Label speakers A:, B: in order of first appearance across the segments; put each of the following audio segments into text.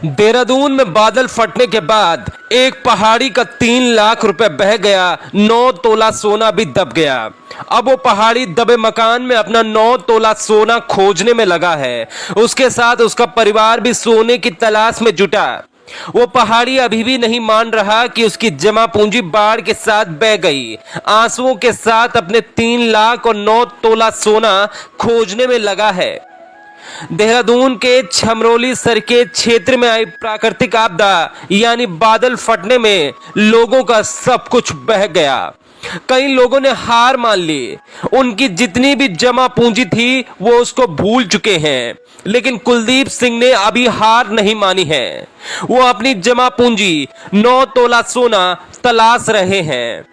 A: देहरादून में बादल फटने के बाद एक पहाड़ी का 3 लाख रुपए बह गया, 9 तोला सोना भी दब गया। अब वो पहाड़ी दबे मकान में अपना 9 तोला सोना खोजने में लगा है। उसके साथ उसका परिवार भी सोने की तलाश में जुटा। वो पहाड़ी अभी भी नहीं मान रहा कि उसकी जमा पूंजी बाढ़ के साथ बह गई। आंसुओं के साथ अपने 3 लाख और 9 तोला सोना खोजने में लगा है। देहरादून के छमरोली सरकेत क्षेत्र में आई प्राकृतिक आपदा यानी बादल फटने में लोगों का सब कुछ बह गया। कई लोगों ने हार मान ली। उनकी जितनी भी जमा पूंजी थी वो उसको भूल चुके हैं। लेकिन कुलदीप सिंह ने अभी हार नहीं मानी है। वो अपनी जमा पूंजी 9 तोला सोना तलाश रहे हैं।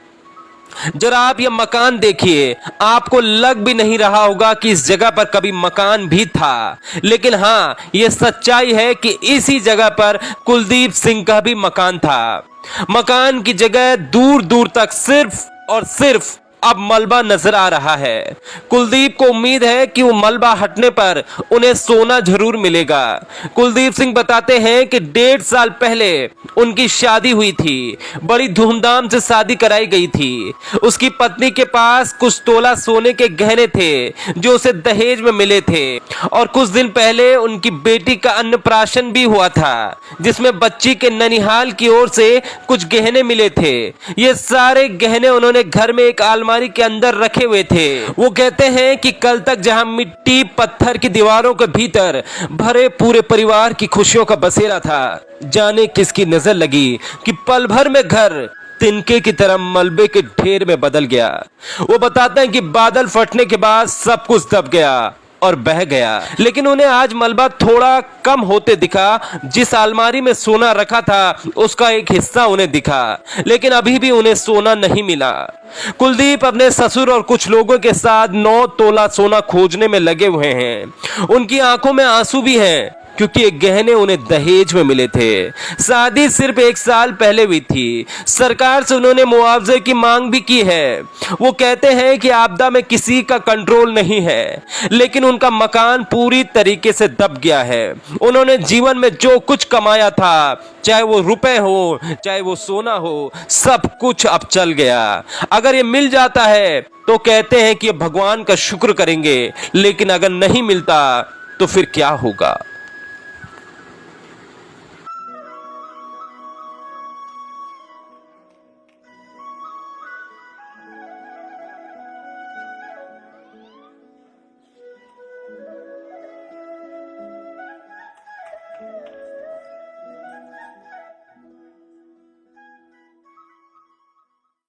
A: जरा आप ये मकान देखिए, आपको लग भी नहीं रहा होगा कि इस जगह पर कभी मकान भी था। लेकिन हाँ, ये सच्चाई है कि इसी जगह पर कुलदीप सिंह का भी मकान था। मकान की जगह दूर दूर तक सिर्फ और सिर्फ अब मलबा नजर आ रहा है। कुलदीप को उम्मीद है कि वो मलबा हटने पर उन्हें सोना जरूर मिलेगा। कुलदीप सिंह बताते हैं कि 1.5 साल पहले उनकी शादी हुई थी। बड़ी धूमधाम से शादी कराई गई थी। उसकी पत्नी के पास कुछ तोला सोने के गहने थे जो उसे दहेज में मिले थे। और कुछ दिन पहले उनकी बेटी का अन्नप्राशन भी हुआ था, जिसमें बच्ची के ननिहाल की ओर से कुछ गहने मिले थे। ये सारे गहने उन्होंने घर में एक अलमारी के अंदर रखे हुए थे। वो कहते हैं कि कल तक जहां मिट्टी पत्थर की दीवारों के भीतर भरे पूरे परिवार की खुशियों का बसेरा था, जाने किसकी नजर लगी कि पल भर में घर तिनके की तरह मलबे के ढेर में बदल गया। वो बताते हैं कि बादल फटने के बाद सब कुछ दब गया और बह गया। लेकिन उन्हें आज मलबा थोड़ा कम होते दिखा। जिस अलमारी में सोना रखा था उसका एक हिस्सा उन्हें दिखा, लेकिन अभी भी उन्हें सोना नहीं मिला। कुलदीप अपने ससुर और कुछ लोगों के साथ 9 तोला सोना खोजने में लगे हुए हैं। उनकी आंखों में आंसू भी हैं, क्योंकि ये गहने उन्हें दहेज में मिले थे। शादी सिर्फ 1 साल पहले हुई थी। सरकार से उन्होंने मुआवजे की मांग भी की है। वो कहते हैं कि आपदा में किसी का कंट्रोल नहीं है, लेकिन उनका मकान पूरी तरीके से दब गया है। उन्होंने जीवन में जो कुछ कमाया था, चाहे वो रुपए हो चाहे वो सोना हो, सब कुछ अब चल गया। अगर ये मिल जाता है तो कहते हैं कि भगवान का शुक्र करेंगे, लेकिन अगर नहीं मिलता तो फिर क्या होगा।